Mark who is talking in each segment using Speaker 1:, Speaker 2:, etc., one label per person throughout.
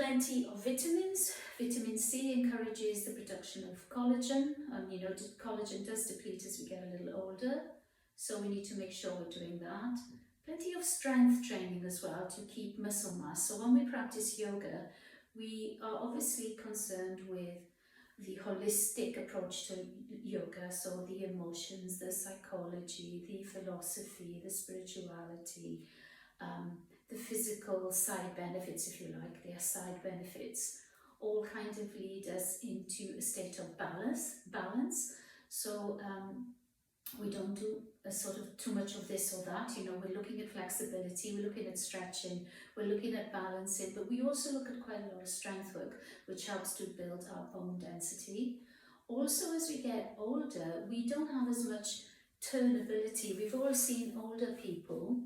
Speaker 1: plenty of vitamins. Vitamin C encourages the production of collagen, and you know, collagen does deplete as we get a little older, so we need to make sure we're doing that. Plenty of strength training as well to keep muscle mass. So when we practice yoga, we are obviously concerned with the holistic approach to yoga, so the emotions, the psychology, the philosophy, the spirituality, the physical side benefits, if you like, their side benefits, all kind of lead us into a state of balance. So we don't do a sort of too much of this or that, you know, we're looking at flexibility, we're looking at stretching, we're looking at balancing, but we also look at quite a lot of strength work, which helps to build our bone density. Also, as we get older, we don't have as much turnability. We've all seen older people,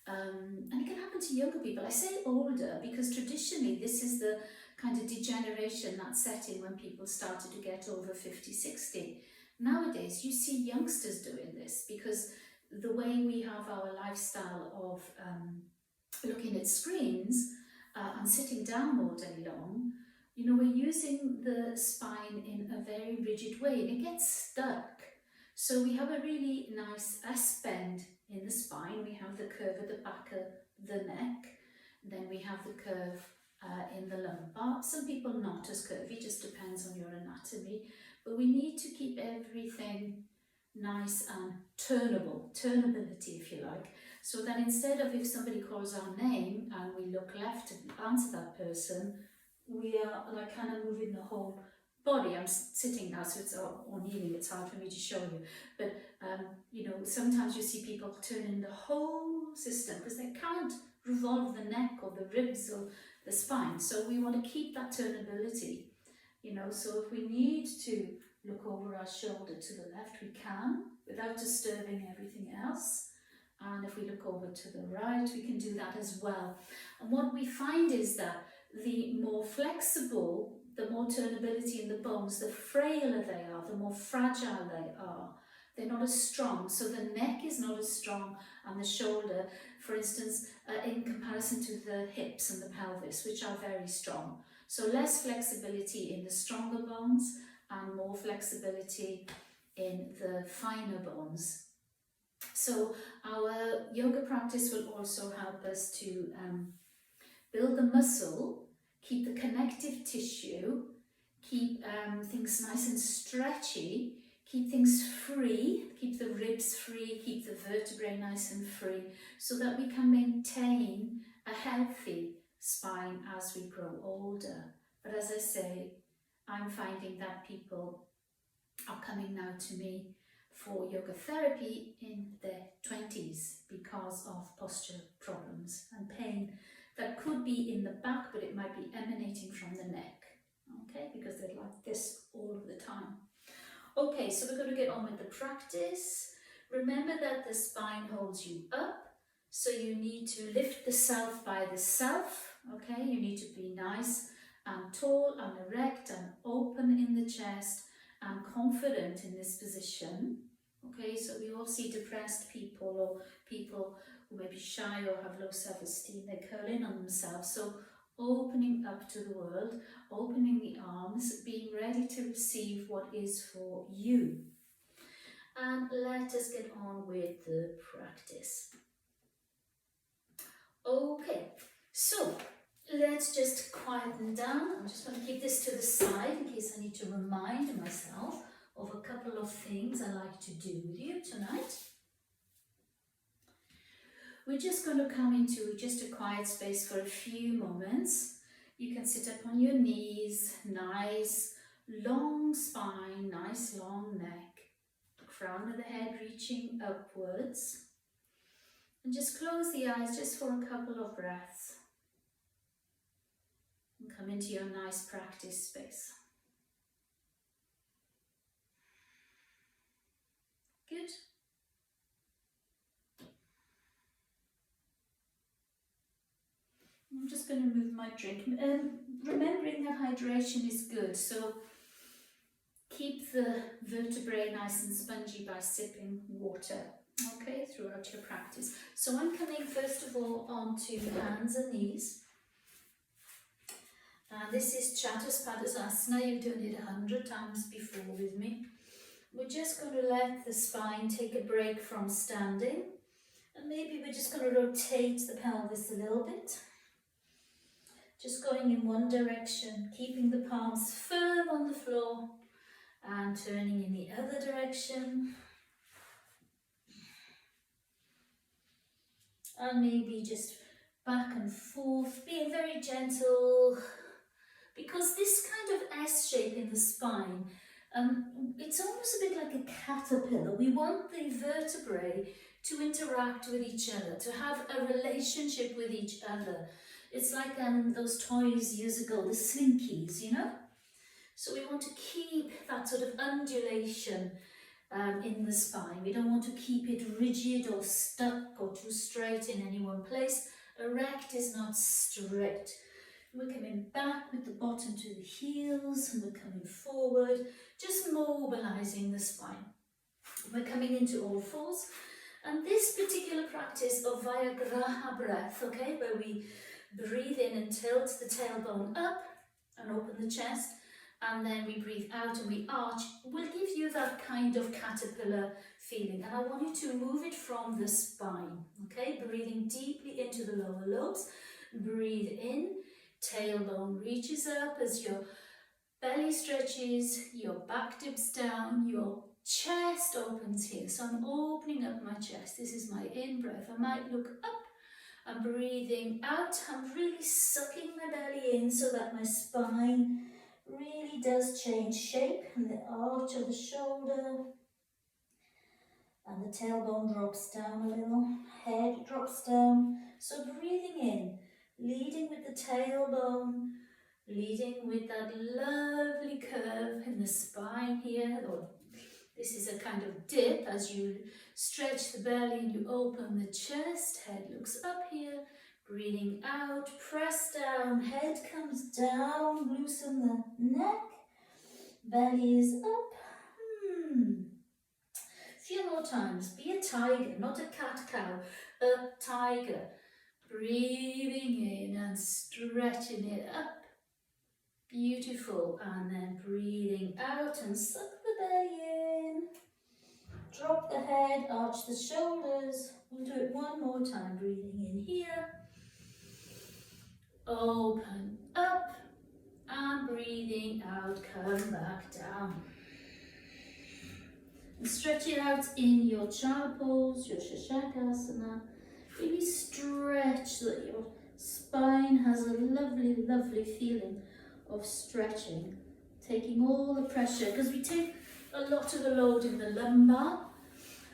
Speaker 1: and it can happen to younger people. I say older because traditionally this is the kind of degeneration that's setting when people started to get over 50, 60. Nowadays, you see youngsters doing this because the way we have our lifestyle of looking at screens and sitting down all day long, you know, we're using the spine in a very rigid way and it gets stuck. So we have a really nice S-bend in the spine. We have the curve at the back of the neck. Then we have the curve in the lumbar. Some people not as curvy, just depends on your anatomy. But we need to keep everything nice and turnability, if you like. So that instead of if somebody calls our name and we look left to answer that person, we are like kind of moving the whole body. I'm sitting now, so it's or kneeling, it's hard for me to show you. But, you know, sometimes you see people turning the whole system because they can't revolve the neck or the ribs or the spine. So we want to keep that turnability. You know, so if we need to look over our shoulder to the left, we can, without disturbing everything else. And if we look over to the right, we can do that as well. And what we find is that the more flexible, the more turnability in the bones, the frailer they are, the more fragile they are. They're not as strong, so the neck is not as strong, and the shoulder, for instance, in comparison to the hips and the pelvis, which are very strong. So less flexibility in the stronger bones and more flexibility in the finer bones. So our yoga practice will also help us to build the muscle, keep the connective tissue, keep things nice and stretchy, keep things free, keep the ribs free, keep the vertebrae nice and free, so that we can maintain a healthy spine as we grow older. But as I say, I'm finding that people are coming now to me for yoga therapy in their 20s because of posture problems and pain that could be in the back, but it might be emanating from the neck, okay, because they're like this all of the time. Okay, so we're going to get on with the practice. Remember that the spine holds you up, so you need to lift the self by the self, okay? You need to be nice and tall and erect and open in the chest and confident in this position, okay? So we all see depressed people or people who may be shy or have low self-esteem, they curl in on themselves. So opening up to the world, opening the arms, being ready to receive what is for you. And let us get on with the practice. Okay, so let's just quieten down. I'm just going to keep this to the side in case I need to remind myself of a couple of things I like to do with you tonight. We're just going to come into just a quiet space for a few moments. You can sit up on your knees, nice long spine, nice long neck, the crown of the head reaching upwards. And just close the eyes just for a couple of breaths. And come into your nice practice space. Good. I'm just going to move my drink. Remembering that hydration is good, so keep the vertebrae nice and spongy by sipping water, okay, throughout your practice. So I'm coming first of all onto hands and knees. And this is Chatuspadasana. You've done it 100 times before with me. We're just going to let the spine take a break from standing. And maybe we're just going to rotate the pelvis a little bit. Just going in one direction, keeping the palms firm on the floor and turning in the other direction. And maybe just back and forth, being very gentle, because this kind of S shape in the spine, it's almost a bit like a caterpillar. We want the vertebrae to interact with each other, to have a relationship with each other. It's like those toys years ago, the Slinkies, you know? So we want to keep that sort of undulation in the spine. We don't want to keep it rigid or stuck or too straight in any one place. Erect is not straight. We're coming back with the bottom to the heels, and we're coming forward, just mobilizing the spine. We're coming into all fours, and this particular practice of Vajragraha breath, okay, where we breathe in and tilt the tailbone up and open the chest, and then we breathe out and we arch, will give you that kind of caterpillar feeling. And I want you to move it from the spine, okay, breathing deeply into the lower lobes. Breathe in. Tailbone reaches up as your belly stretches, your back dips down, your chest opens here. So I'm opening up my chest. This is my in-breath. I might look up. I'm breathing out. I'm really sucking my belly in so that my spine really does change shape, and the arch of the shoulder. And the tailbone drops down a little. Head drops down. So breathing in. Leading with the tailbone, leading with that lovely curve in the spine here. Or this is a kind of dip as you stretch the belly and you open the chest. Head looks up here. Breathing out, press down, head comes down, loosen the neck. Belly is up. Few more times. Be a tiger, not a cat-cow. A tiger. Breathing in and stretching it up. Beautiful. And then breathing out and suck the belly in. Drop the head, arch the shoulders. We'll do it one more time. Breathing in here. Open up. And breathing out, come back down. And stretch it out in your child pose, your Shashankasana. Really stretch so that your spine has a lovely, lovely feeling of stretching. Taking all the pressure, because we take a lot of the load in the lumbar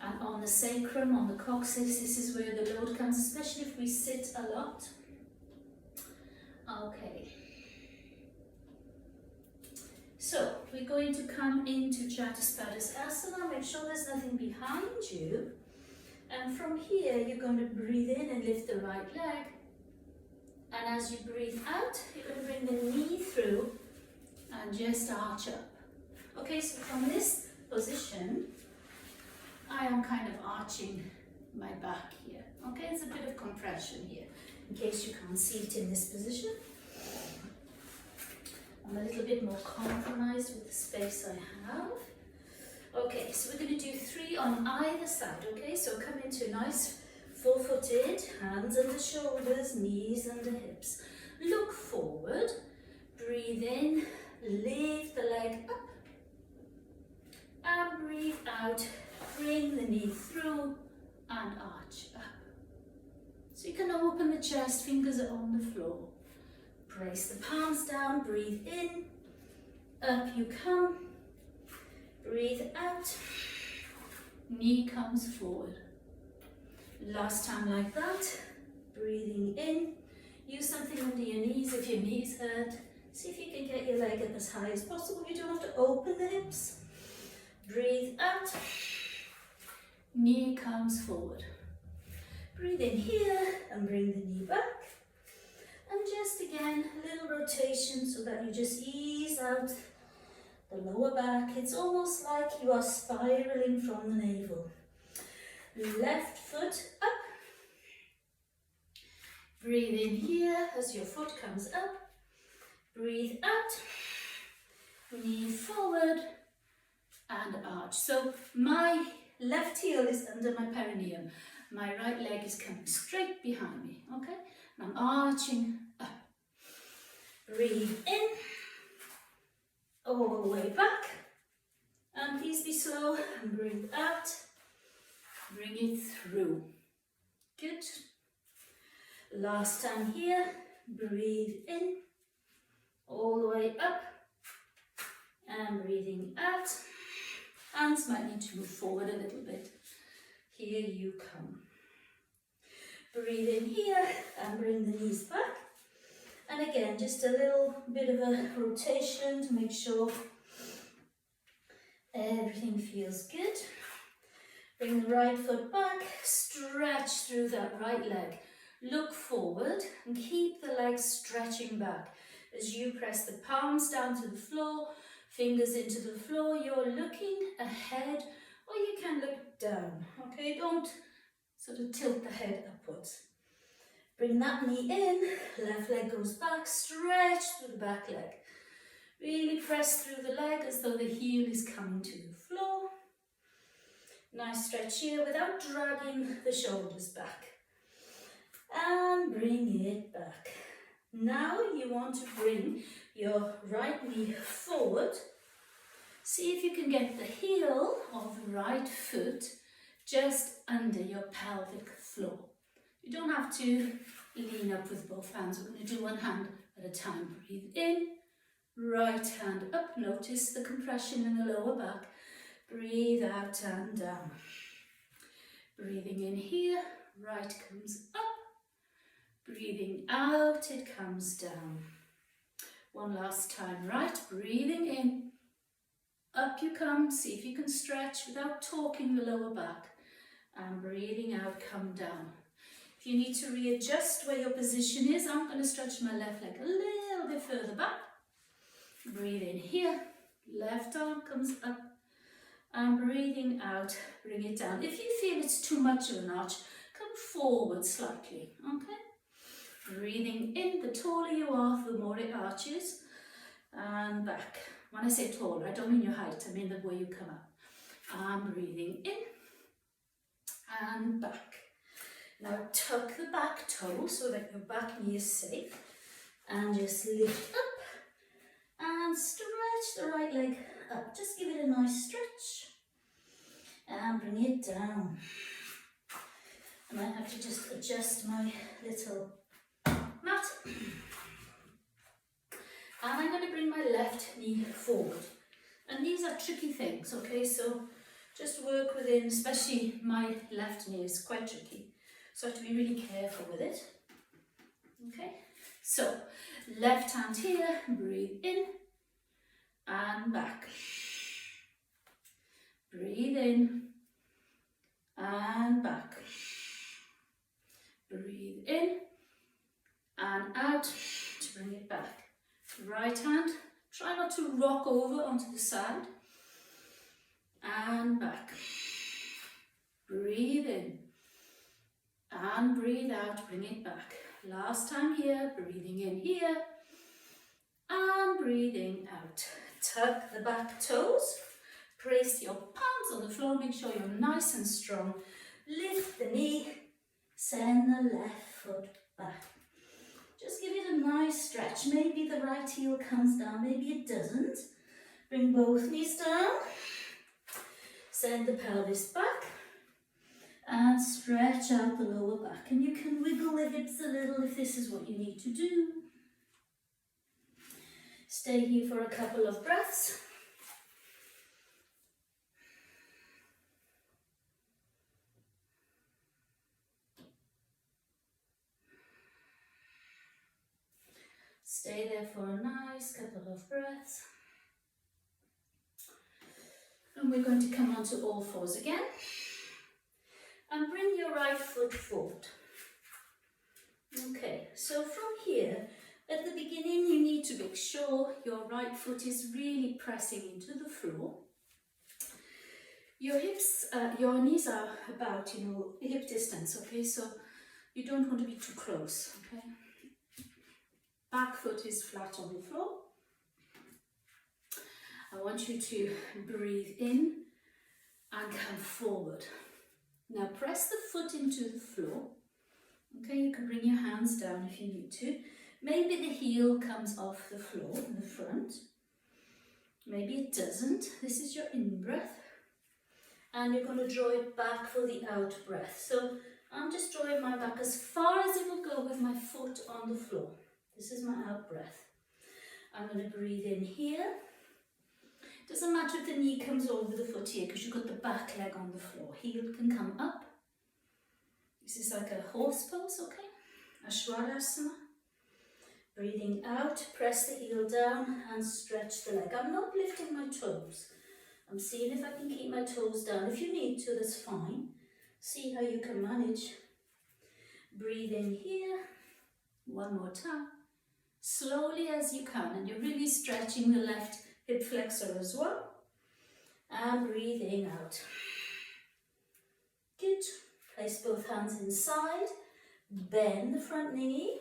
Speaker 1: and on the sacrum, on the coccyx. This is where the load comes, especially if we sit a lot. Okay. So we're going to come into Chatuspadasana. Make sure there's nothing behind you. And from here, you're going to breathe in and lift the right leg. And as you breathe out, you're going to bring the knee through and just arch up. Okay, so from this position, I am kind of arching my back here. Okay, it's a bit of compression here, in case you can't see it in this position. I'm a little bit more compromised with the space I have. Okay, so we're going to do 3 on either side, okay? So come into nice full-footed, hands on the shoulders, knees under hips. Look forward, breathe in, lift the leg up, and breathe out, bring the knee through and arch up. So you can open the chest, fingers are on the floor. Brace the palms down, breathe in, up you come, breathe out, knee comes forward. Last time like that, breathing in, use something under your knees if your knees hurt. See if you can get your leg up as high as possible. You don't have to open the hips. Breathe out, knee comes forward. Breathe in here and bring the knee back. And just again, a little rotation so that you just ease out the lower back. It's almost like you are spiraling from the navel. Left foot up. Breathe in here as your foot comes up. Breathe out, knee forward and arch. So my left heel is under my perineum. My right leg is coming straight behind me, okay? And I'm arching up. Breathe in, all the way back. And please be slow and breathe out. Bring it through. Good. Last time here. Breathe in, all the way up. And breathing out. Hands might need to move forward a little bit. Here you come. Breathe in here and bring the knees back. And again, just a little bit of a rotation to make sure everything feels good. Bring the right foot back, stretch through that right leg. Look forward and keep the legs stretching back. As you press the palms down to the floor, fingers into the floor, you're looking ahead, or you can look down, okay? Don't sort of tilt the head upwards. Bring that knee in, left leg goes back, stretch through the back leg. Really press through the leg as though the heel is coming to the floor. Nice stretch here without dragging the shoulders back. And bring it back. Now you want to bring your right knee forward. See if you can get the heel of the right foot just under your pelvic floor. You don't have to lean up with both hands. We're going to do one hand at a time. Breathe in, right hand up. Notice the compression in the lower back. Breathe out and down. Breathing in here, right comes up. Breathing out, it comes down. One last time, right, breathing in. Up you come, see if you can stretch without torquing the lower back. And breathing out, come down. If you need to readjust where your position is, I'm going to stretch my left leg a little bit further back. Breathe in here, left arm comes up. And breathing out, bring it down. If you feel it's too much of an arch, come forward slightly, okay? Breathing in, the taller you are, the more it arches. And back. When I say taller, I don't mean your height, I mean the way you come up. And breathing in and back. Now tuck the back toe so that your back knee is safe. And just lift up and stretch the right leg up. Just give it a nice stretch. And bring it down. I might have to just adjust my little mat. And I'm going to bring my left knee forward. And these are tricky things, okay? So just work within, especially my left knee is quite tricky. So I have to be really careful with it. Okay? So, left hand here, breathe in and back. Breathe in and back. Breathe in and out to bring it back. Right hand, try not to rock over onto the side. And back. Breathe in and breathe out, bring it back. Last time here, breathing in here and breathing out. Tuck the back toes. Place your palms on the floor, make sure you're nice and strong. Lift the knee, send the left foot back. Just give it a nice stretch. Maybe the right heel comes down, maybe it doesn't. Bring both knees down. Send the pelvis back. And stretch out the lower back. And you can wiggle the hips a little if this is what you need to do. Stay here for a couple of breaths. Stay there for a nice couple of breaths. And we're going to come onto all fours again. And bring your right foot forward. Okay, so from here, at the beginning you need to make sure your right foot is really pressing into the floor. Your hips, your knees are about, hip distance, okay? So you don't want to be too close, okay? back foot is flat on the floor. I want you to breathe in and come forward. Now press the foot into the floor. Okay, you can bring your hands down if you need to. Maybe the heel comes off the floor in the front. Maybe it doesn't. This is your in-breath. And you're going to draw it back for the out-breath. So I'm just drawing my back as far as it will go with my foot on the floor. This is my out-breath. I'm going to breathe in here. Doesn't matter if the knee comes over the foot here because you've got the back leg on the floor. Heel can come up. This is like a horse pose, okay? Ashwadasana. Breathing out, press the heel down and stretch the leg. I'm not lifting my toes. I'm seeing if I can keep my toes down. If you need to, that's fine. See how you can manage. Breathe in here. One more time. Slowly as you can, and you're really stretching the left hip flexor as well. And breathing out. Good. Place both hands inside. Bend the front knee.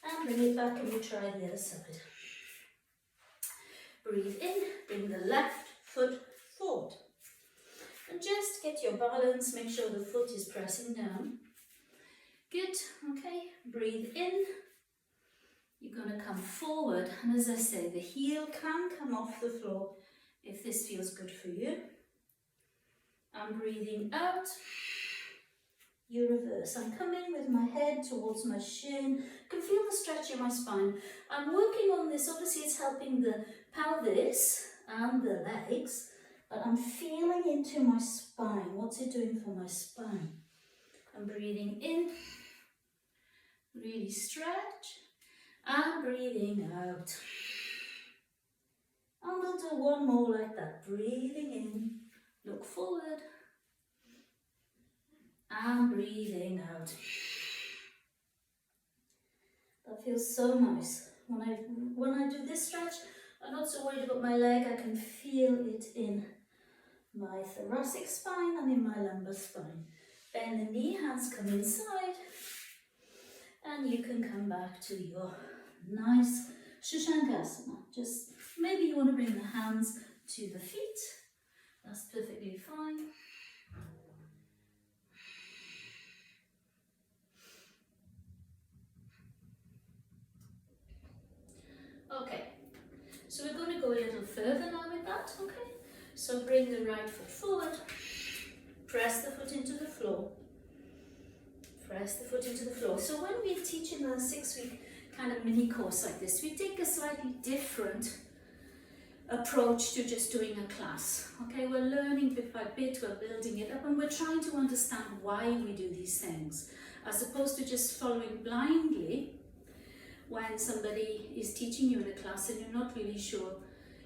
Speaker 1: And bring it back and we try the other side. Breathe in. Bring the left foot forward. And just get your balance. Make sure the foot is pressing down. Good. Okay. Breathe in. You're going to come forward, and as I say, the heel can come off the floor if this feels good for you. I'm breathing out. You reverse. I'm coming with my head towards my shin. You can feel the stretch in my spine. I'm working on this. Obviously, it's helping the pelvis and the legs, but I'm feeling into my spine. What's it doing for my spine? I'm breathing in. Really stretch. And breathing out. And we'll do one more like that. Breathing in, look forward. And breathing out. That feels so nice. When I do this stretch, I'm not so worried about my leg. I can feel it in my thoracic spine and in my lumbar spine. Bend the knee, hands come inside. And you can come back to your nice Shushankasana. Just maybe you want to bring the hands to the feet. That's perfectly fine. Okay, so we're going to go a little further now with that, okay? So bring the right foot forward. Press the foot into the floor. Press the foot into the floor. So when we're teaching a 6-week kind of mini course like this, we take a slightly different approach to just doing a class. Okay, we're learning bit by bit, we're building it up, and we're trying to understand why we do these things, as opposed to just following blindly when somebody is teaching you in a class and you're not really sure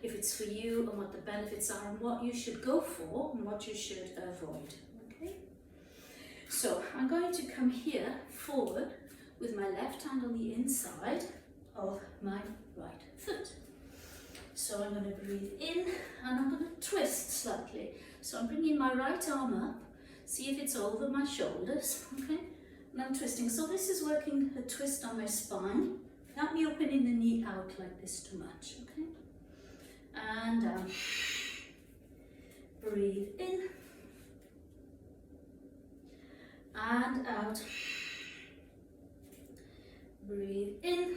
Speaker 1: if it's for you and what the benefits are and what you should go for and what you should avoid. Okay, so I'm going to come here forward with my left hand on the inside of my right foot. So I'm going to breathe in and I'm going to twist slightly. So I'm bringing my right arm up, see if it's over my shoulders, okay? And I'm twisting. So this is working a twist on my spine, not me opening the knee out like this too much, okay? And down. Breathe in and out. Breathe in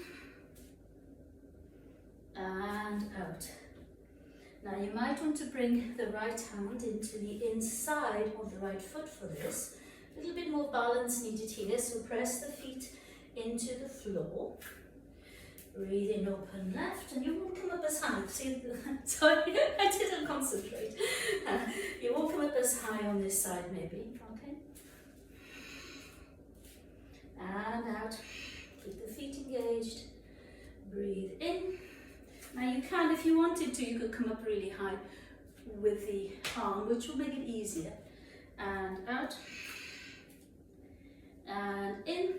Speaker 1: and out. Now you might want to bring the right hand into the inside of the right foot for this. A little bit more balance needed here, so press the feet into the floor. Breathe in, open left, and you won't come up as high. See, sorry, I didn't concentrate. You won't come up as high on this side maybe, okay? And out. Keep the feet engaged. Breathe in. Now you can, if you wanted to, you could come up really high with the arm, which will make it easier. And out. And in.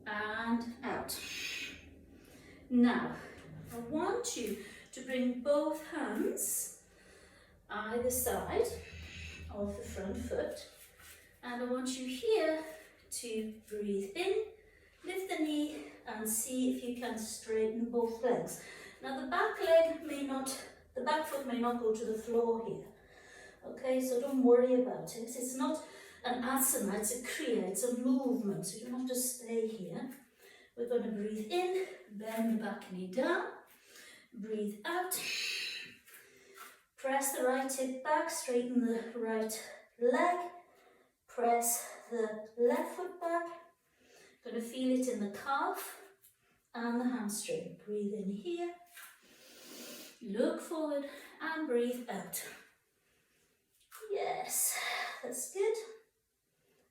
Speaker 1: And out. Now, I want you to bring both hands either side of the front foot. And I want you here to breathe in, lift the knee and
Speaker 2: and see if you can straighten both legs. Now the back foot may not go to the floor here. Okay, so don't worry about it. It's not an asana, it's a kriya, it's a movement, so you don't have to stay here. We're going to breathe in, bend the back knee down, breathe out, press the right hip back, straighten the right leg, press the left foot back, going to feel it in the calf and the hamstring. Breathe in here, look forward and breathe out. Yes, that's good.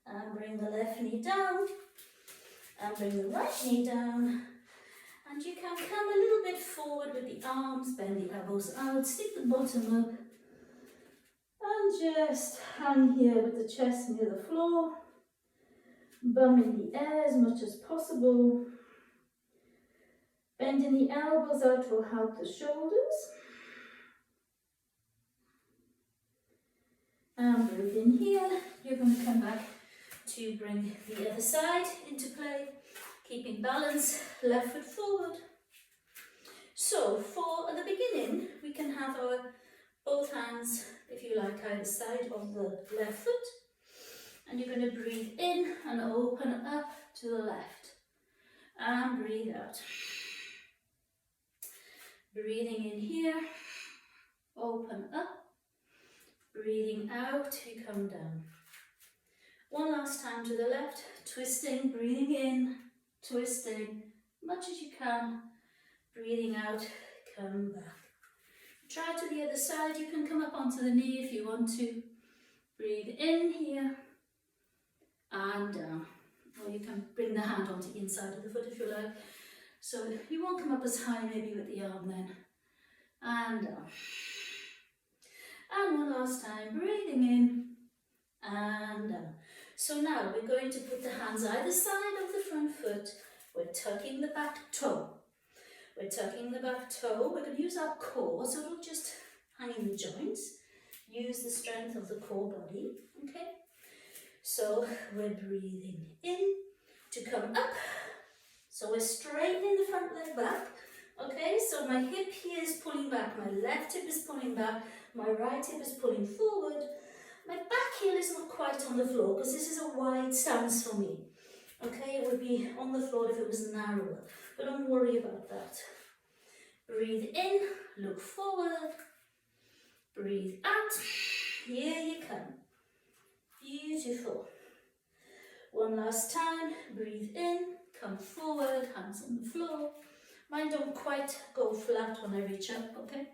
Speaker 2: And bring the left knee down and bring the right knee down. And you can come a little bit forward with the arms, bend the elbows out, stick the bottom up. And just hang here with the chest near the floor. Bum in the air as much as possible. Bending the elbows out will help the shoulders. And breathe in here. You're going to come back to bring the other side into play. Keeping balance, left foot forward. So for the beginning, we can have our both hands, if you like, either side of the left foot. And you're going to breathe in and open up to the left. And breathe out. Breathing in here, open up. Breathing out, you come down. One last time to the left, twisting, breathing in, twisting, much as you can. Breathing out, come back. Try to the other side, you can come up onto the knee if you want to. Breathe in here, and down. Or you can bring the hand onto the inside of the foot if you like. So you won't come up as high maybe with the arm then. And down. And one last time, breathing in and down. So now we're going to put the hands either side of the front foot. We're tucking the back toe. We're tucking the back toe. We're going to use our core, so don't just hang in the joints. Use the strength of the core body, okay? So we're breathing in to come up. So we're straightening the front leg back, okay? So my hip here is pulling back, my left hip is pulling back, my right hip is pulling forward. My back heel is not quite on the floor because this is a wide stance for me. Okay, it would be on the floor if it was narrower, but don't worry about that. Breathe in, look forward. Breathe out. Here you come. Beautiful. One last time. Breathe in, come forward, hands on the floor. Mine don't quite go flat when I reach up, okay?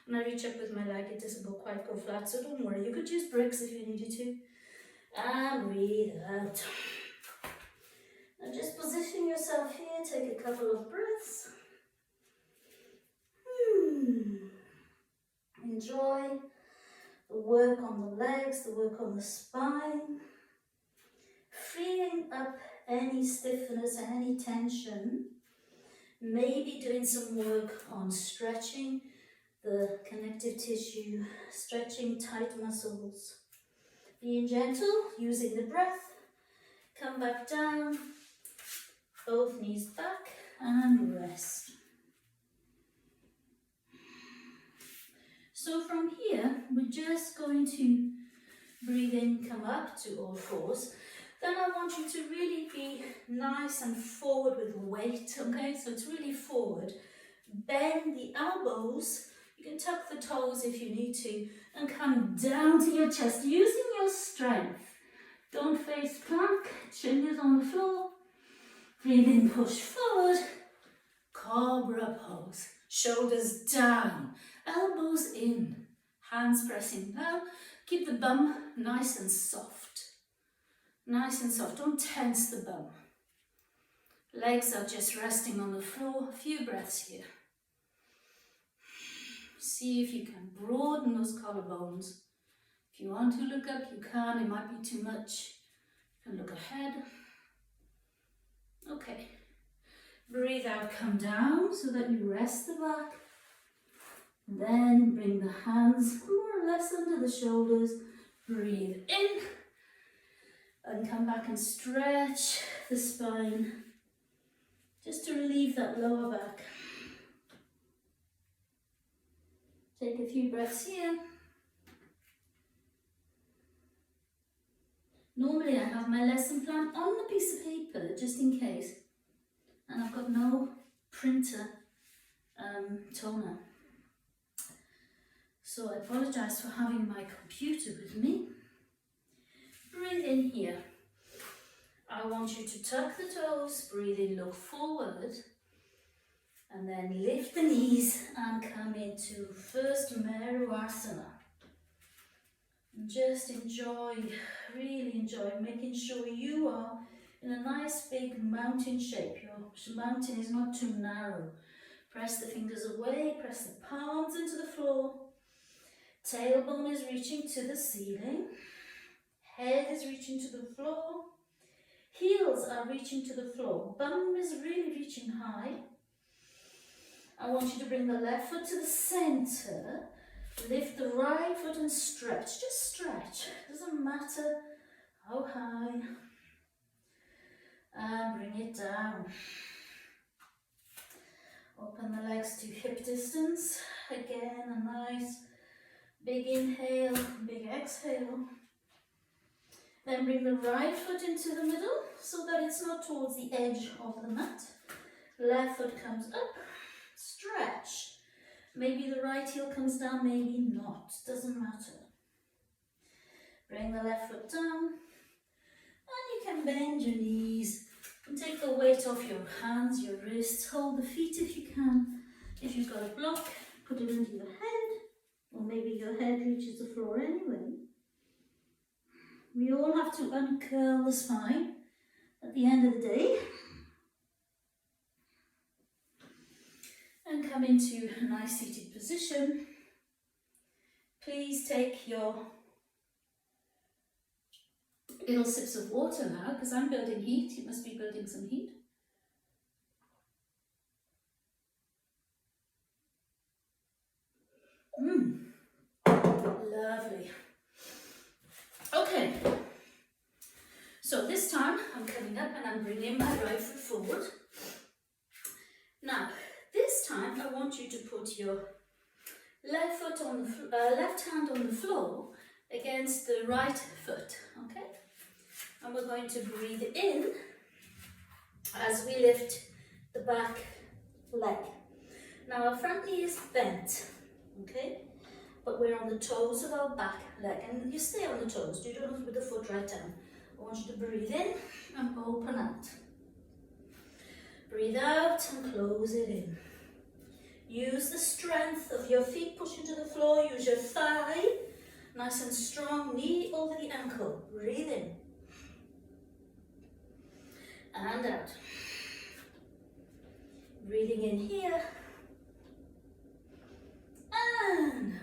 Speaker 2: When I reach up with my leg, it doesn't quite go flat, so don't worry. You could use bricks if you needed to. And breathe out. Now just position yourself here, take a couple of breaths. Enjoy the work on the legs, the work on the spine. Freeing up any stiffness, any tension. Maybe doing some work on stretching the connective tissue, stretching tight muscles. Being gentle, using the breath. Come back down, both knees back and rest. So from here, we're just going to breathe in, come up to all fours. Then I want you to really be nice and forward with weight, okay? So it's really forward. Bend the elbows. You can tuck the toes if you need to and come down to your chest using your strength. Don't face plank, chin is on the floor. Breathe in, push forward. Cobra pose. Shoulders down, elbows in, hands pressing down. Keep the bum nice and soft. Nice and soft, don't tense the bum. Legs are just resting on the floor. A few breaths here. See if you can broaden those collarbones. If you want to look up, you can. It might be too much. You can look ahead. Okay. Breathe out, come down so that you rest the back. Then bring the hands more or less under the shoulders. Breathe in. And come back and stretch the spine. just to relieve that lower back. Take a few breaths here. Normally I have my lesson plan on a piece of paper just in case, and I've got no printer toner. So I apologise for having my computer with me. Breathe in here. I want you to tuck the toes, breathe in, look forward, and then lift the knees and come into first Merusasana. And just enjoy, really enjoy making sure you are in a nice big mountain shape. Your mountain is not too narrow. Press the fingers away, press the palms into the floor. Tailbone is reaching to the ceiling. Head is reaching to the floor. Heels are reaching to the floor. Bum is really reaching high. I want you to bring the left foot to the center. Lift the right foot and stretch. Just stretch. Doesn't matter how high. And bring it down. Open the legs to hip distance. Again, a nice big inhale, big exhale. Then bring the right foot into the middle so that it's not towards the edge of the mat. Left foot comes up. Stretch. Maybe the right heel comes down, maybe not. Doesn't matter. Bring the left foot down. And you can bend your knees and take the weight off your hands, your wrists. Hold the feet if you can. If you've got a block, put it into your head. Or maybe your head reaches the floor anyway. We all have to uncurl the spine at the end of the day. And come into a nice seated position. Please take your little sips of water now, because I'm building heat. You must be building some heat. Lovely. Okay. So this time I'm coming up and I'm bringing my right foot forward. Now, this time I want you to put your left foot on the left hand on the floor against the right foot, okay? And we're going to breathe in as we lift the back leg. Now our front knee is bent, okay? But we're on the toes of our back leg, and you stay on the toes. You don't put the foot right down. I want you to breathe in and open out. Breathe out and close it in. Use the strength of your feet, push into the floor. Use your thigh, nice and strong, knee over the ankle. Breathe in. And out. Breathing in here. And out.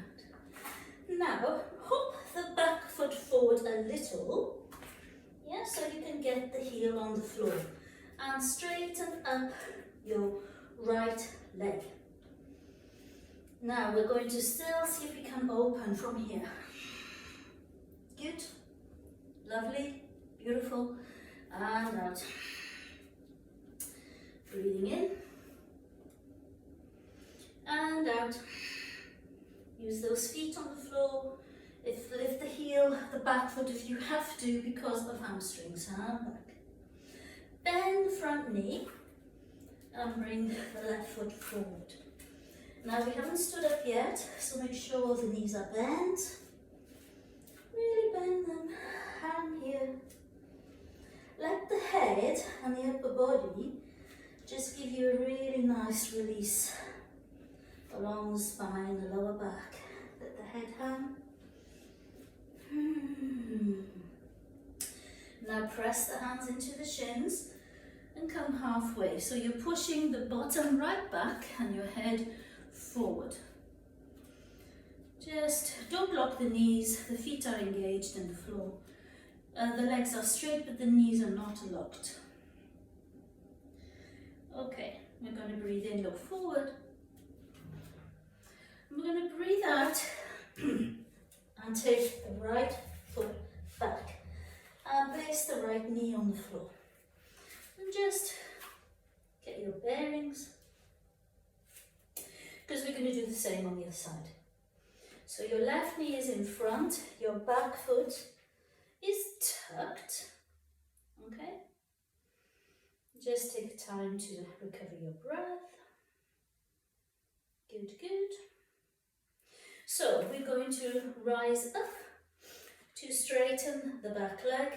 Speaker 2: Now, hop the back foot forward a little. Yeah, so you can get the heel on the floor. And straighten up your right leg. Now we're going to still see if we can open from here. Good. Lovely. Beautiful. And out. Breathing in. And out. Use those feet on the floor. Lift the heel, the back foot if you have to because of hamstrings. And back. Bend the front knee and bring the left foot forward. Now we haven't stood up yet, so make sure the knees are bent. Really bend them. Hand here. Let the head and the upper body just give you a really nice release along the spine, the lower back. Let the head hang. Now press the hands into the shins and come halfway. So you're pushing the bottom right back and your head forward. Just don't block the knees, the feet are engaged in the floor. The legs are straight but the knees are not locked. Okay, we're going to breathe in, look forward. We're going to breathe out and take the right foot back and place the right knee on the floor. And just get your bearings, because we're going to do the same on the other side. So your left knee is in front, your back foot is tucked, okay? Just take time to recover your breath. Good, good. So we're going to rise up to straighten the back leg,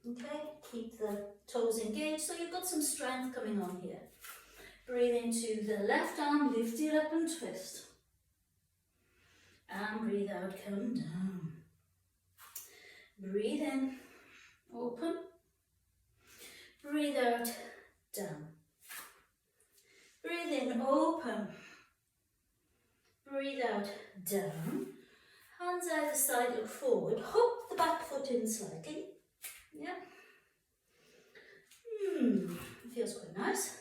Speaker 2: okay? Keep the toes engaged so you've got some strength coming on here. Breathe into the left arm, lift it up and twist. And breathe out, come down. Breathe in, open. Breathe out, down. Breathe in, open. Breathe out, down. Hands either side, look forward. Hook the back foot in slightly. Yeah. Feels quite nice.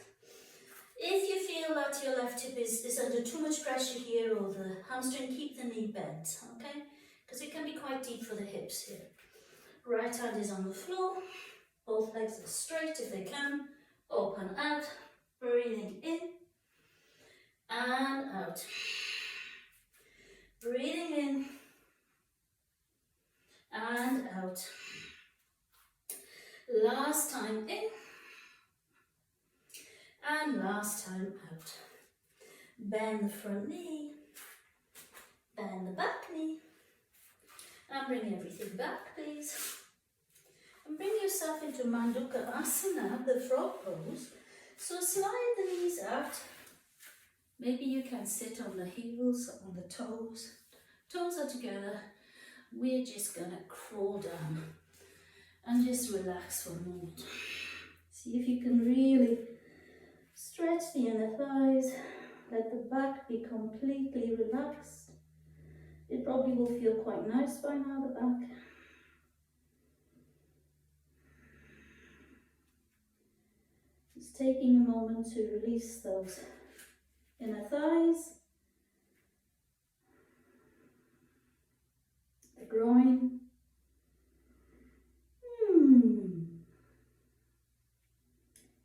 Speaker 2: If you feel that your left hip is under too much pressure here or the hamstring, keep the knee bent, okay? Because it can be quite deep for the hips here. Right hand is on the floor. Both legs are straight if they can. Open out. Breathing in and out. Breathing in and out. Last time in and last time out. Bend the front knee, bend the back knee, and bring everything back, please. And bring yourself into Mandukha Asana, the frog pose. So slide the knees out. Maybe you can sit on the heels, on the toes. Toes are together. We're just gonna crawl down and just relax for a moment. See if you can really stretch the inner thighs. Let the back be completely relaxed. It probably will feel quite nice by now, the back. Just taking a moment to release those inner thighs, the groin.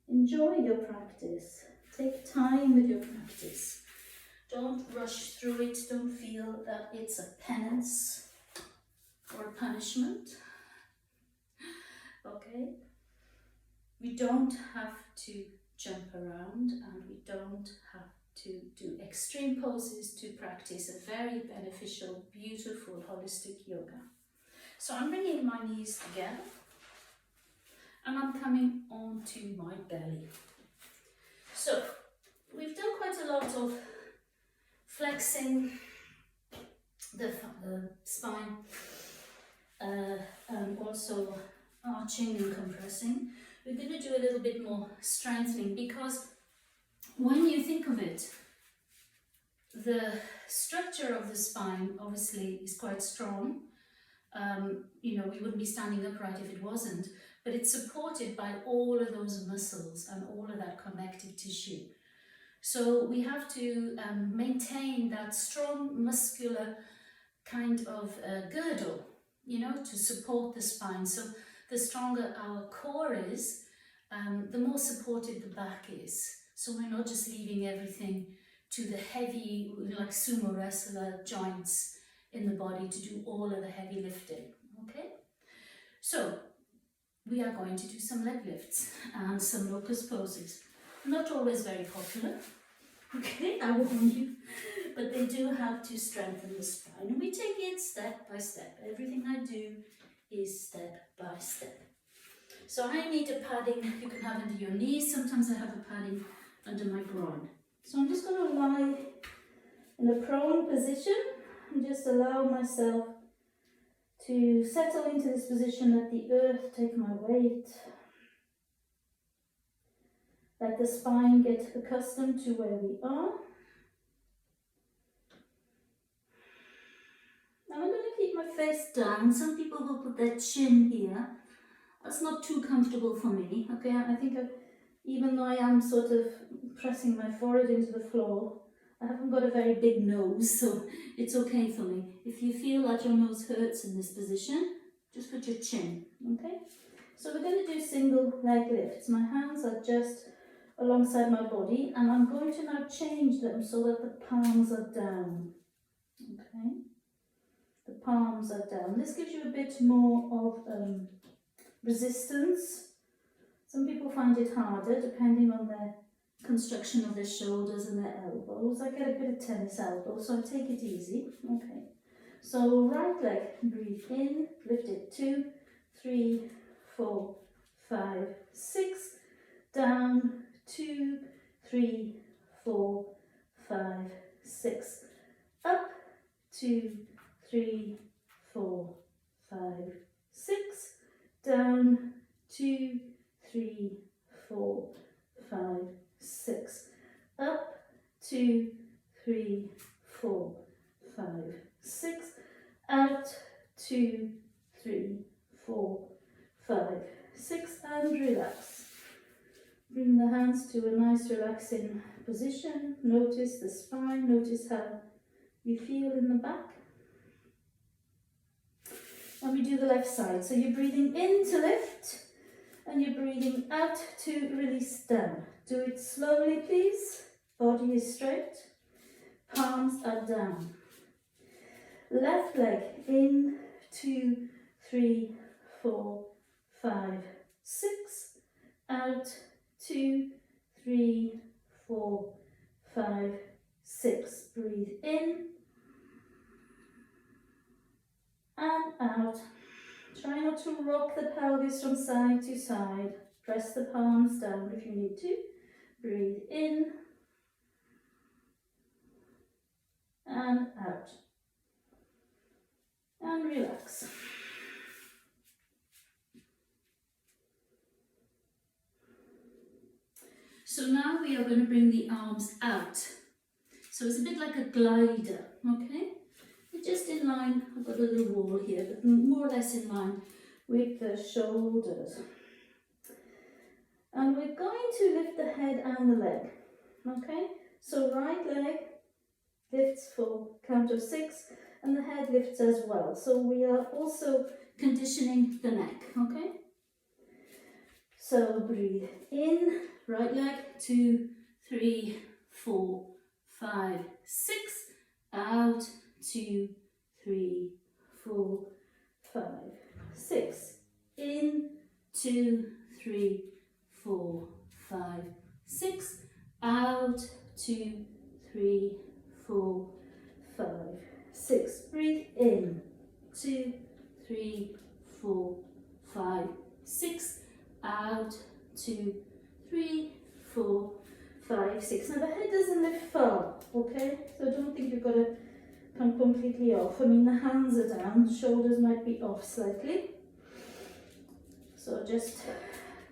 Speaker 2: Enjoy your practice. Take time with your practice. Don't rush through it. Don't feel that it's a penance or a punishment. Okay? We don't have to jump around and we don't have to do extreme poses to practice a very beneficial, beautiful, holistic yoga. So I'm bringing my knees together and I'm coming onto my belly. So we've done quite a lot of flexing the spine and also arching and compressing. We're going to do a little bit more strengthening because when you think of it, the structure of the spine obviously is quite strong. You know, we wouldn't be standing upright if it wasn't, but it's supported by all of those muscles and all of that connective tissue. So we have to maintain that strong muscular kind of girdle, you know, to support the spine. So the stronger our core is, the more supported the back is. So we're not just leaving everything to the heavy, like sumo wrestler joints in the body to do all of the heavy lifting, okay? So we are going to do some leg lifts and some locust poses. Not always very popular, okay, I warn you, but they do have to strengthen the spine. And we take it step by step. Everything I do is step by step. So I need a padding you can have under your knees. Sometimes I have a padding under my groin. So I'm just going to lie in a prone position and just allow myself to settle into this position. Let the earth take my weight. Let the spine get accustomed to where we are. Now I'm going to keep my face down. Some people will put their chin here. That's not too comfortable for me. Okay, I think even though I am sort of pressing my forehead into the floor, I haven't got a very big nose, so it's okay for me. If you feel that your nose hurts in this position, just put your chin, okay? So we're going to do single leg lifts. My hands are just alongside my body, and I'm going to now change them so that the palms are down. Okay, the palms are down. This gives you a bit more of resistance. Some people find it harder depending on their construction of their shoulders and their elbows. I get a bit of tennis elbow, so I take it easy. Okay, so right leg, breathe in, lift it 2, 3, 4, 5, 6, down 2, 3, 4, 5, 6, up 2, 3, 4, 5, 6, down 2, 3, 4, 5, 6, up 2, 3, 4, 5, 6, out 2, 3, 4, 5, 6, and relax. Bring the hands to a nice relaxing position. Notice the spine, notice how you feel in the back. And we do the left side. So you're breathing in to lift and you're breathing out to release down. Do it slowly, please. Body is straight, palms are down. Left leg in, 2, 3, 4, 5, 6, out 2, 3, 4, 5, 6. Breathe in and out. Try not to rock the pelvis from side to side. Press the palms down if you need to. Breathe in and out. And relax. So now we are going to bring the arms out. So it's a bit like a glider, okay? We're just in line, I've got a little wall here, but more or less in line with the shoulders. And we're going to lift the head and the leg, okay? So right leg lifts for count of 6 and the head lifts as well. So we are also conditioning the neck, okay? So breathe in, right leg, 2, 3, 4, 5, 6, out, 2, 3, 4, 5, 6, in, 2, 3, 4, 5, 6, out, 2, 3, 4, 5, 6. Breathe in, 2, 3, 4, 5, 6, out, 2, 3, 4, 5, 6. Now the head doesn't lift far, okay? So I don't think you've got to come completely off. I mean, the hands are down, the shoulders might be off slightly. So just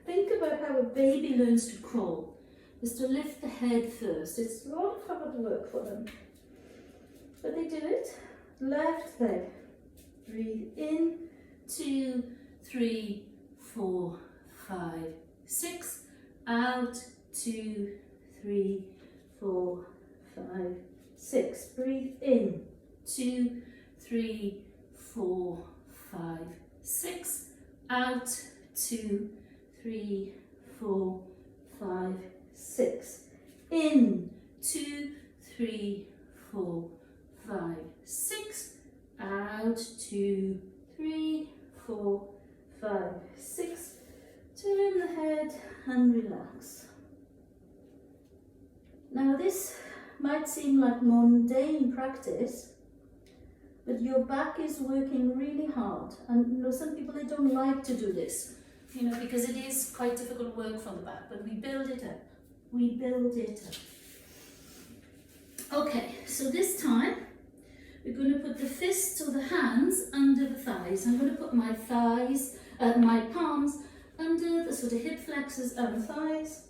Speaker 2: think about how a baby learns to crawl, is to lift the head first. It's a lot of hard work for them, but they do it. Left leg, breathe in, 2, 3, 4, 5, 6, out, 2, 3, 4, 5, 6. Breathe in, 2, 3, 4, 5, 6, out, 2, 3, 4, 5, 6. In, 2, 3, 4, 5, 6, out, 2, 3, 4, 5, 6. Turn the head and relax. Now this might seem like mundane practice, but your back is working really hard. And you know, some people, they don't like to do this, you know, because it is quite difficult work from the back, but we build it up. We build it up. Okay, so this time we're going to put the fists or the hands under the thighs. I'm going to put my thighs, my palms under the sort of hip flexors and thighs.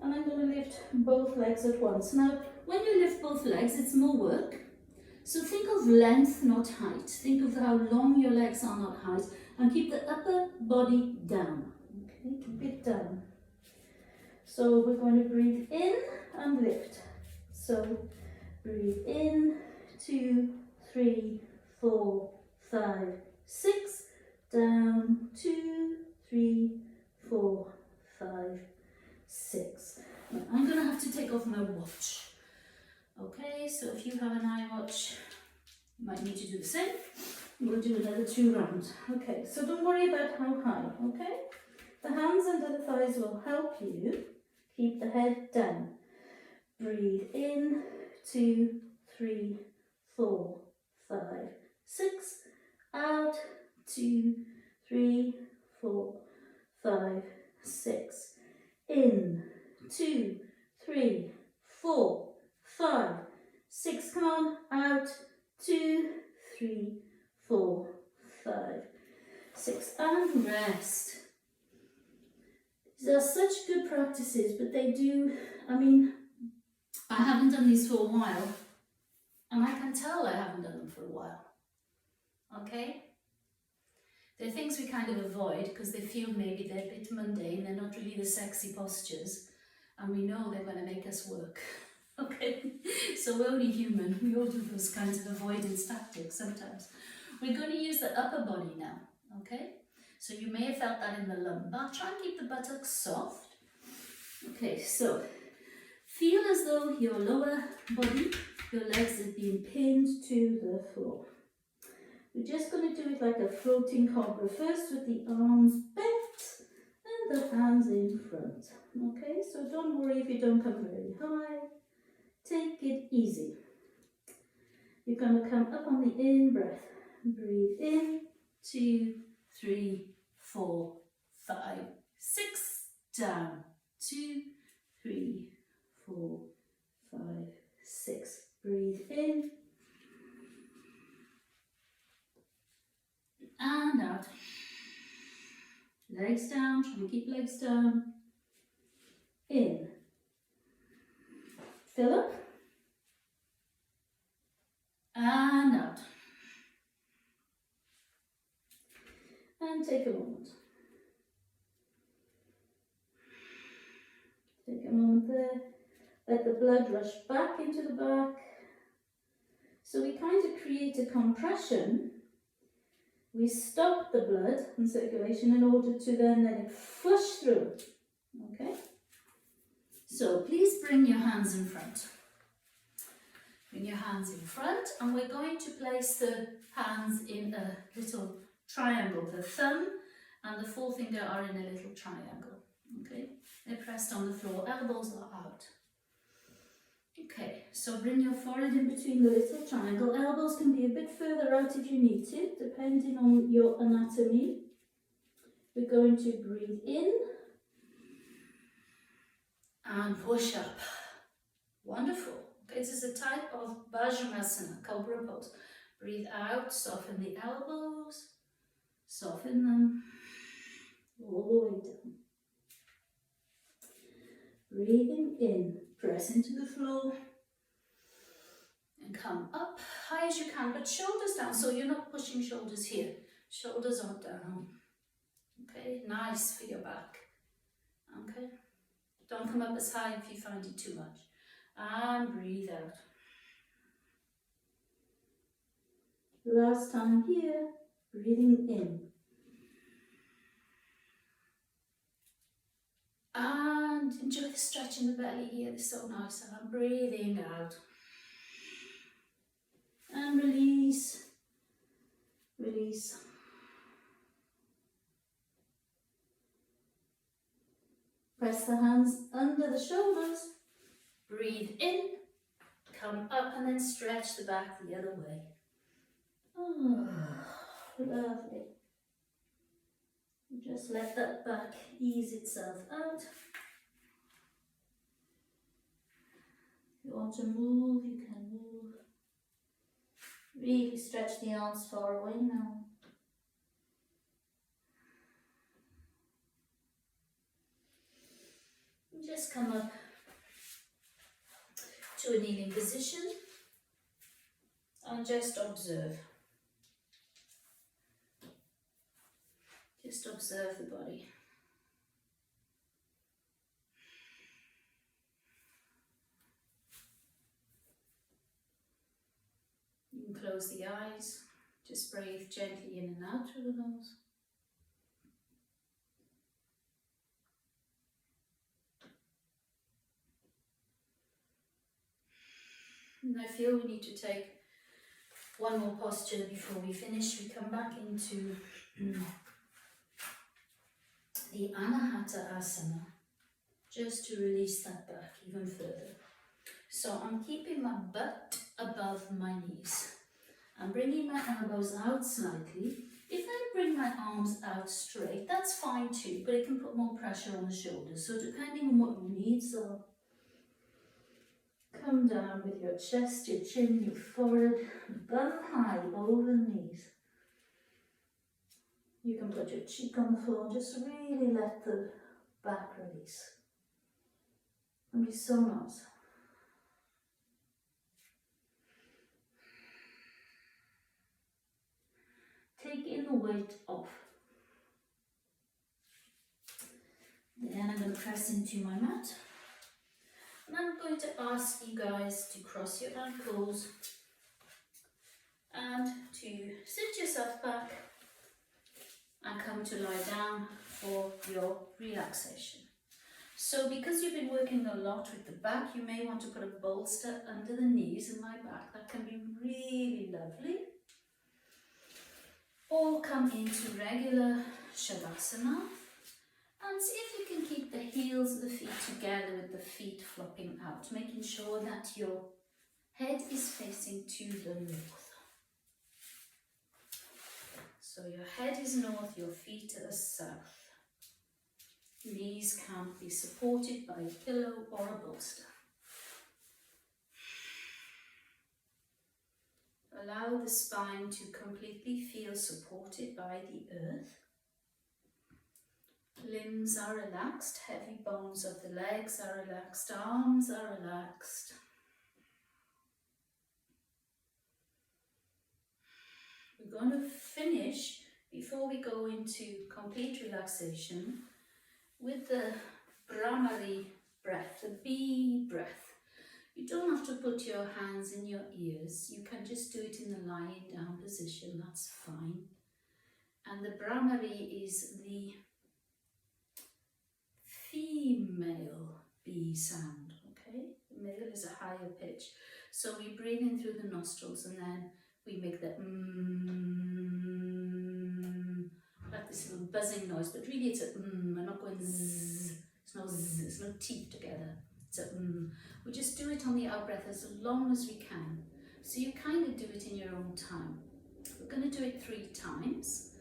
Speaker 2: And I'm going to lift both legs at once. Now, when you lift both legs, it's more work. So think of length, not height. Think of how long your legs are, not height. And keep the upper body down. Okay, keep it down. So we're going to breathe in and lift. So breathe in, 2, 3, 4, 5, 6. Down, 2, 3, 4, 5, 6. Now, I'm going to have to take off my watch. Okay, so if you have an iWatch, you might need to do the same. We'll do another 2 rounds. Okay, so don't worry about how high, okay? The hands under the thighs will help you keep the head down. Breathe in, 2, 3, 4, 5, 6. Out, 2, 3, 4, 5, 6. In, 2, 3, 4, 5, 6. Come on, out, 2, 3, 4, 5, 6. And rest. These are such good practices, but they do, I haven't done these for a while, and I can tell I haven't done them for a while. Okay? They're things we kind of avoid because they feel maybe they're a bit mundane, they're not really the sexy postures, and we know they're going to make us work. Okay? So we're only human, we all do those kinds of avoidance tactics sometimes. We're going to use the upper body now, okay? So you may have felt that in the lumbar. Try and keep the buttocks soft. Okay, so feel as though your lower body, your legs are being pinned to the floor. We're just going to do it like a floating cobra. First with the arms bent and the hands in front. Okay, so don't worry if you don't come very high. Take it easy. You're going to come up on the in-breath. Breathe in, 2, 3, 4, 5, 6. Down, 2, 3, 4, 5, 6. Breathe in. And out. Legs down, try and keep legs down. In. Fill up. And out. And take a moment. Take a moment there. Let the blood rush back into the back. So we kind of create a compression. We stop the blood and circulation in order to then let it flush through. Okay? So please bring your hands in front. Bring your hands in front, and we're going to place the hands in a little triangle. The thumb and the forefinger are in a little triangle. Okay? They're pressed on the floor, elbows are out. Okay, so bring your forehead in between the little triangle. Elbows can be a bit further out if you need to, depending on your anatomy. We're going to breathe in and push up. Wonderful. Okay, this is a type of Vajramasana, Cobra pose. Breathe out, soften the elbows, soften them all the way down. Breathing in, press into the floor and come up high as you can, but shoulders down, so you're not pushing shoulders here. Shoulders are down. Okay, nice for your back. Okay, don't come up as high if you find it too much. And breathe out. Last time here, breathing in. And enjoy the stretch in the belly here, it's so nice. And I'm breathing out. And release, release. Press the hands under the shoulders. Breathe in, come up and then stretch the back the other way. Oh, lovely. Just let that back ease itself out. If you want to move, you can move. Really stretch the arms far away now. Just come up to a kneeling position and just observe. Just observe the body. You can close the eyes. Just breathe gently in and out through the nose. And I feel we need to take one more posture before we finish. We come back into the Anahata Asana, just to release that back even further. So I'm keeping my butt above my knees. I'm bringing my elbows out slightly. If I bring my arms out straight, that's fine too, but it can put more pressure on the shoulders. So depending on what your needs are, come down with your chest, your chin, your forehead, bum high over the knees. You can put your cheek on the floor, just really let the back release. It'll be so nice. Taking the weight off. Then I'm going to press into my mat. And I'm going to ask you guys to cross your ankles and to sit yourself back and come to lie down for your relaxation. So because you've been working a lot with the back, you may want to put a bolster under the knees and my back. That can be really lovely. Or come into regular Shavasana and see if you can keep the heels of the feet together with the feet flopping out, making sure that your head is facing to the north. So your head is north, your feet are south. Knees can be supported by a pillow or a bolster. Allow the spine to completely feel supported by the earth. Limbs are relaxed, heavy bones of the legs are relaxed, arms are relaxed. We're going to finish, before we go into complete relaxation, with the Brahmari breath, the bee breath. You don't have to put your hands in your ears, you can just do it in the lying down position, that's fine. And the Brahmari is the female bee sound, okay? The male is a higher pitch. So we breathe in through the nostrils and then we make the like this little buzzing noise, but really it's a we're not going zzz, there's no teeth together. It's a we just do it on the out breath as long as we can. So you kind of do it in your own time. We're going to do it 3 times.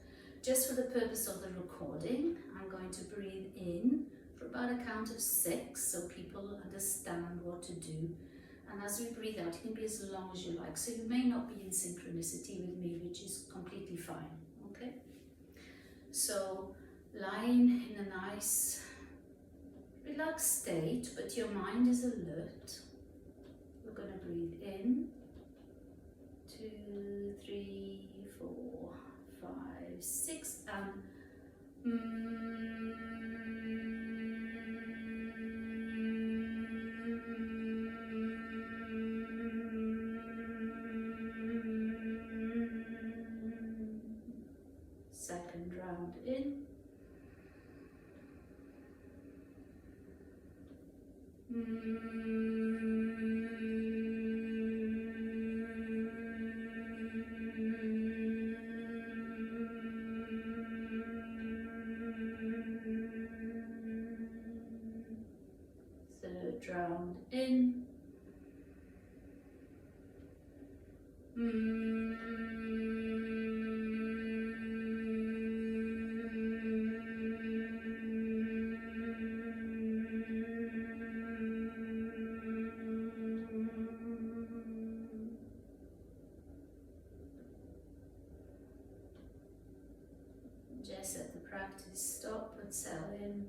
Speaker 2: Just for the purpose of the recording, I'm going to breathe in for about a count of 6 so people understand what to do. And as we breathe out, it can be as long as you like. So you may not be in synchronicity with me, which is completely fine, okay? So lying in a nice relaxed state, but your mind is alert. We're going to breathe in, 2, 3, 4, 5, 6, and 2nd round in. Third round in. Just let the practice stop and settle in.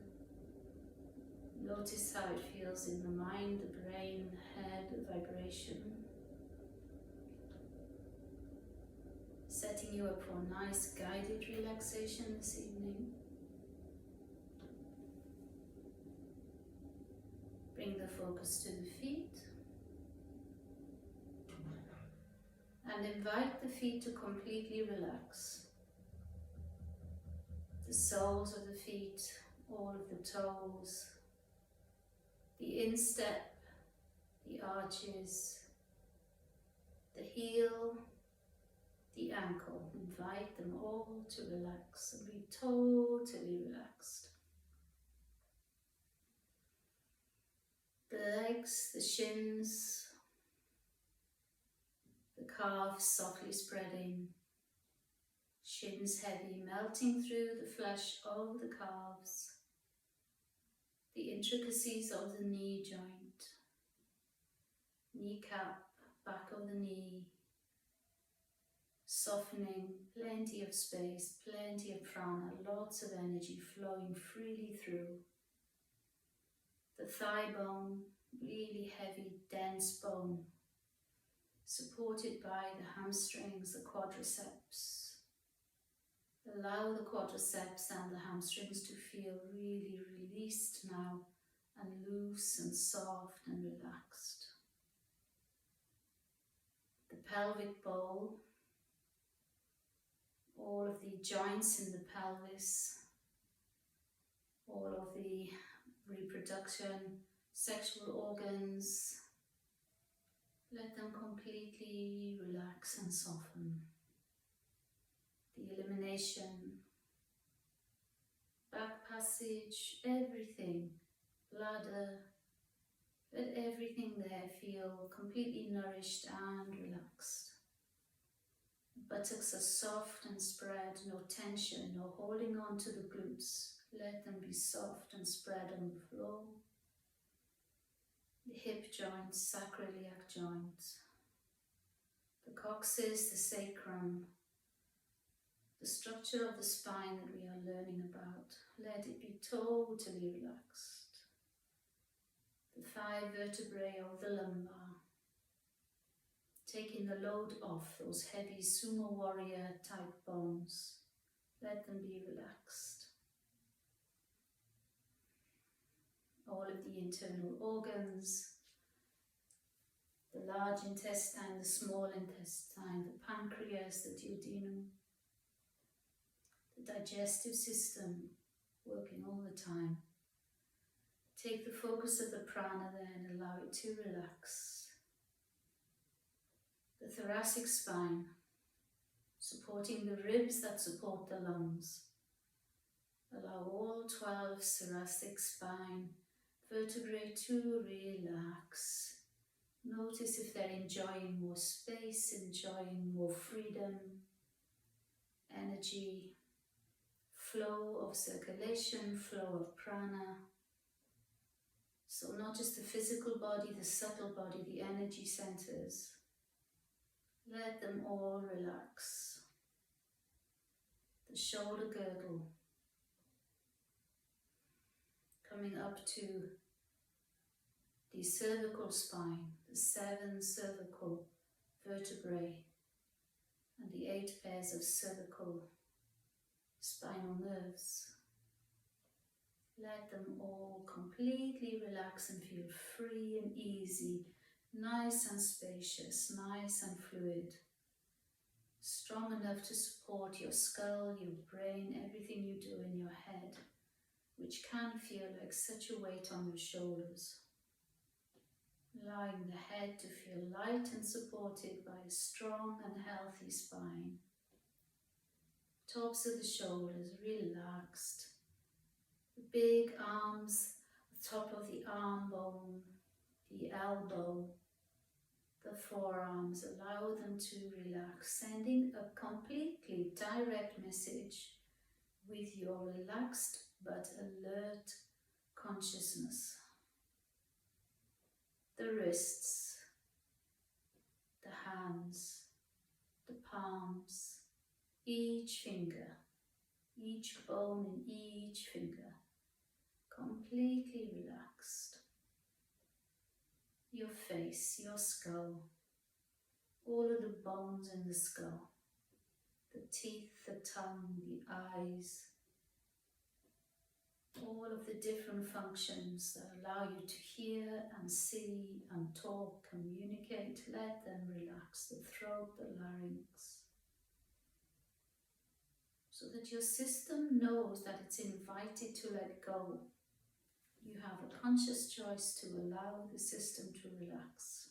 Speaker 2: Notice how it feels in the mind, the brain, the head, the vibration. Setting you up for a nice guided relaxation this evening. Bring the focus to the feet. And invite the feet to completely relax. The soles of the feet, all of the toes, the instep, the arches,
Speaker 1: the heel, the ankle. Invite them all to relax and be totally relaxed. The legs, the shins, the calves softly spreading, shins heavy, melting through the flesh of the calves, the intricacies of the knee joint, kneecap, back of the knee, softening, plenty of space, plenty of prana, lots of energy flowing freely through. The thigh bone, really heavy, dense bone, supported by the hamstrings, the quadriceps. Allow the quadriceps and the hamstrings to feel really released now and loose and soft and relaxed. The pelvic bowl, all of the joints in the pelvis, all of the reproduction, sexual organs, let them completely relax and soften. The elimination, back passage, everything, bladder, let everything there feel completely nourished and relaxed. Buttocks are soft and spread, no tension, no holding on to the glutes. Let them be soft and spread on the floor. The hip joints, sacroiliac joints, the coccyx, the sacrum, the structure of the spine that we are learning about. Let it be totally relaxed. The 5 vertebrae of the lumbar, taking the load off those heavy sumo warrior type bones. Let them be relaxed. All of the internal organs, the large intestine, the small intestine, the pancreas, the duodenum, the digestive system working all the time. Take the focus of the prana there and allow it to relax. The thoracic spine, supporting the ribs that support the lungs. Allow all 12 thoracic spine vertebrae to relax. Notice if they're enjoying more space, enjoying more freedom, energy, flow of circulation, flow of prana. So not just the physical body, the subtle body, the energy centers. Let them all relax. The shoulder girdle, coming up to the cervical spine, the 7 cervical vertebrae, and the 8 pairs of cervical spinal nerves. Let them all completely relax and feel free and easy, nice and spacious, nice and fluid, strong enough to support your skull, your brain, everything you do in your head, which can feel like such a weight on your shoulders. Allowing the head to feel light and supported by a strong and healthy spine. Tops of the shoulders relaxed. The big arms, the top of the arm bone, the elbow, the forearms, allow them to relax, sending a completely direct message with your relaxed but alert consciousness. The wrists, the hands, the palms, each finger, each bone in each finger, completely relaxed. Your face, your skull, all of the bones in the skull, the teeth, the tongue, the eyes, all of the different functions that allow you to hear and see and talk, communicate, let them relax. The throat, the larynx. So that your system knows that it's invited to let go. You have a conscious choice to allow the system to relax.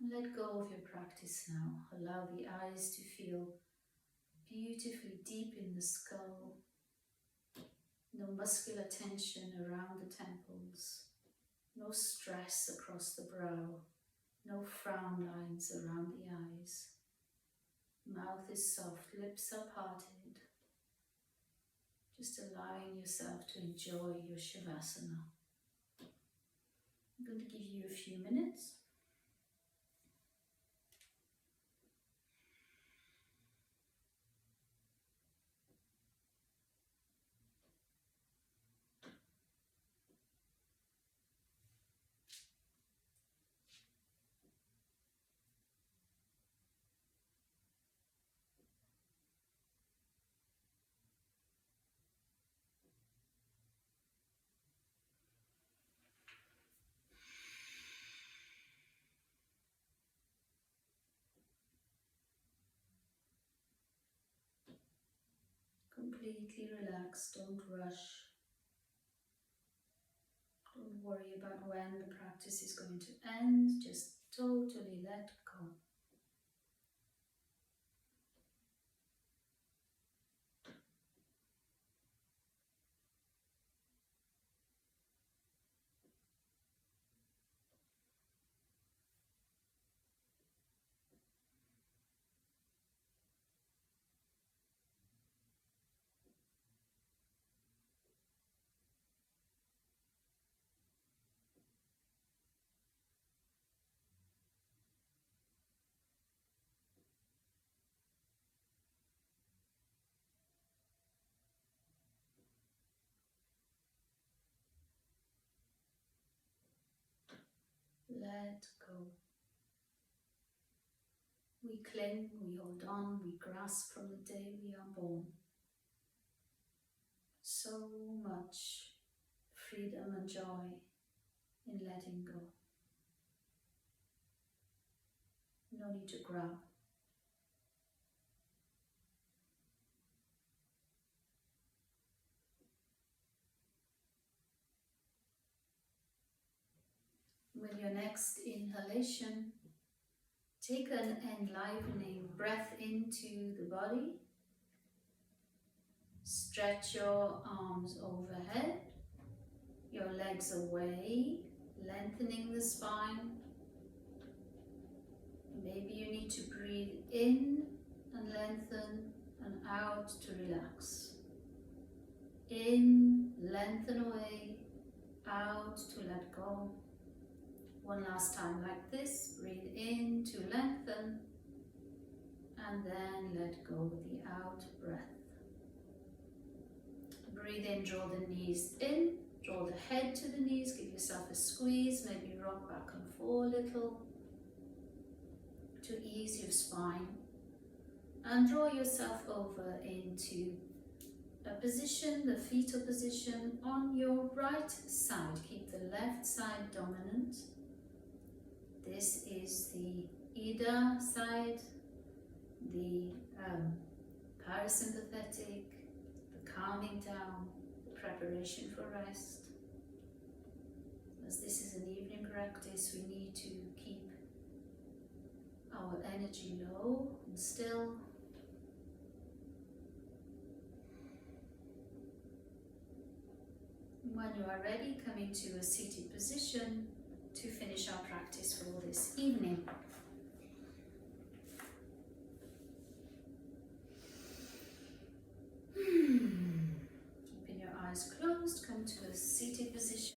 Speaker 1: And let go of your practice now. Allow the eyes to feel beautifully deep in the skull. No muscular tension around the temples. No stress across the brow. No frown lines around the eyes. Mouth is soft, lips are parted. Just allowing yourself to enjoy your Shavasana. I'm going to give you a few minutes. Completely relax, don't rush. Don't worry about when the practice is going to end, just totally let go. Let go. We cling, we hold on, we grasp from the day we are born. So much freedom and joy in letting go. No need to grab. With your next inhalation, take an enlivening breath into the body. Stretch your arms overhead, your legs away, lengthening the spine. Maybe you need to breathe in and lengthen and out to relax. In, lengthen away, out to let go. One last time like this. Breathe in to lengthen and then let go with the out breath. Breathe in, draw the knees in, draw the head to the knees, give yourself a squeeze, maybe rock back and forth a little to ease your spine, and draw yourself over into a position, the fetal position on your right side. Keep the left side dominant. This is the Ida side, the parasympathetic, the calming down, the preparation for rest. As this is an evening practice, we need to keep our energy low and still. When you are ready, come into a seated position to finish our practice for this evening.